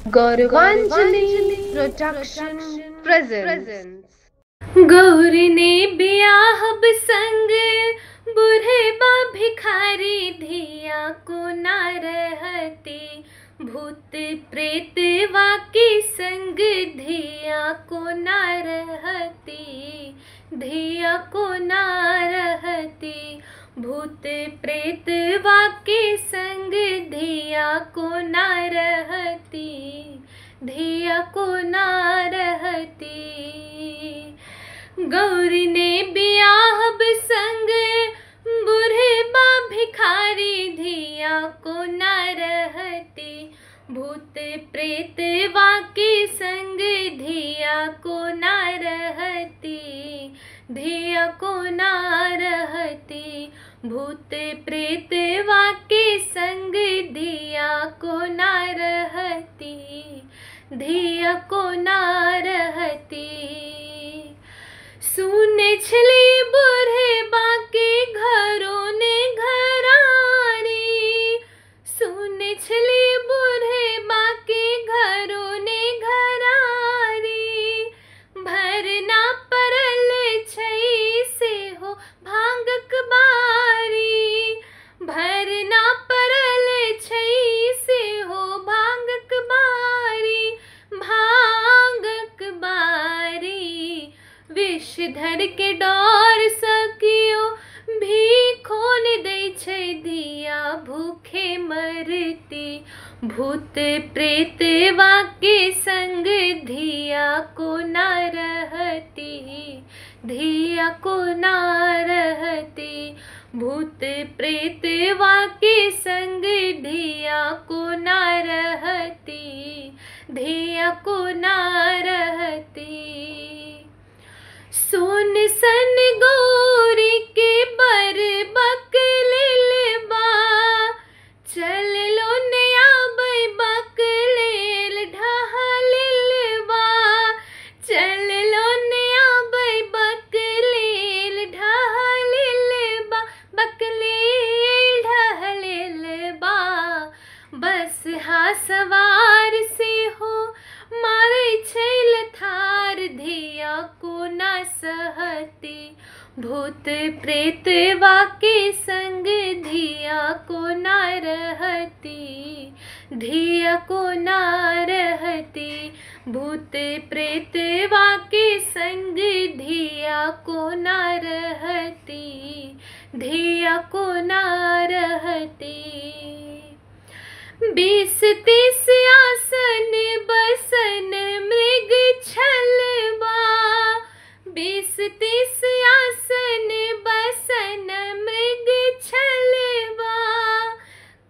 गौरवांजलि production presents. Gauri ने ब्याह संग बुढ़े बा भिखारी धिया को ना रहती, भूत प्रेत वाकी संग धिया को ना रहती, धिया को ना रहती, भूत प्रेत वाके संग धिया को ना रहती, धिया को ना रहती। गौरी ने ब्याह संग बुढ़े बा भिखारी धिया को ना रहती, भूत प्रेत वाके संग धिया को ना रहती, धिया को ना रहती, भूत प्रेत वाके संग धिया को ना रहती, धिया को ना रहती। सुने छली बुढ़े बाके घरों ने घरारी, सुने छली बुढ़े बाके घरों ने घरारी, भरना परल छई से हो भांगक बारी, भरना परल छई से हो भांगक बारी, भांगक बारी। विषधर के डर सकियो भीखोन दै छै धिया भूखे मरती, भूत प्रेत वाके संग धिया को ना रहती, धिया को ना रहती, भूत प्रेत वाके संग धिया को ना रहती, धिया को ना रहती। सोन सन गौरी के बर बकलेलबा, चल लो नया बै बकलेल ढहलेलबा, चल लो नया बै बकलेल ढहलेलबा, बकलेल ढहलेलबा। बस हा सवार से हो मारे छैल थार धिया को ना सहती, भूत प्रेत वाके संग धिया को ना रहती, धिया को ना रहती, भूत प्रेत वाके संग धिया को ना रहती, धिया को ना रहती। 20-30 आसन बसन मृग छलबा, 20-30 आसन बसन मृग छलबा,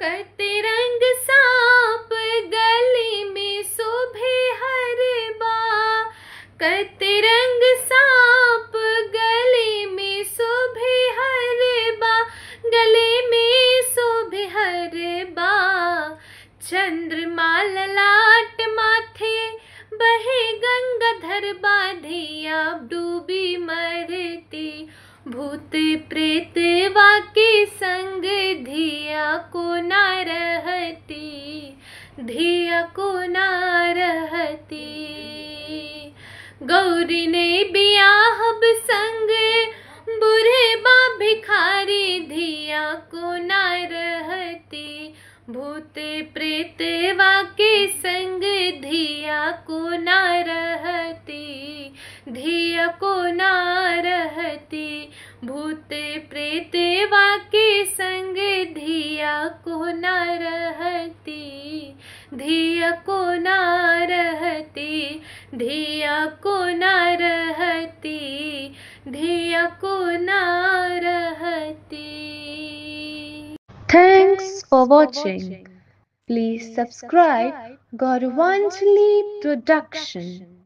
कते रंग सांप गली में शोभे हरबा, कते रंग सांप गली में शोभे हरबा, गले में शोभे हरबा। चंद्रमा ललाट माथे बहे गंगाधर बाधिया डूबी मरती, भूत प्रेत वाके संग धिया को ना रहती, धिया को ना रहती। गौरी ने ब्याह संग बुढ़े बा भिखारी धिया को ना रहती, भूत प्रेत वाके संग धिया को ना रहती, धिया को ना रहती, भूत प्रेत वाके संग धिया को ना रहती, धिया को ना रहती, धिया को ना रहती, धिया को ना रहती। Thanks for watching. Please subscribe Gauravandjali Production.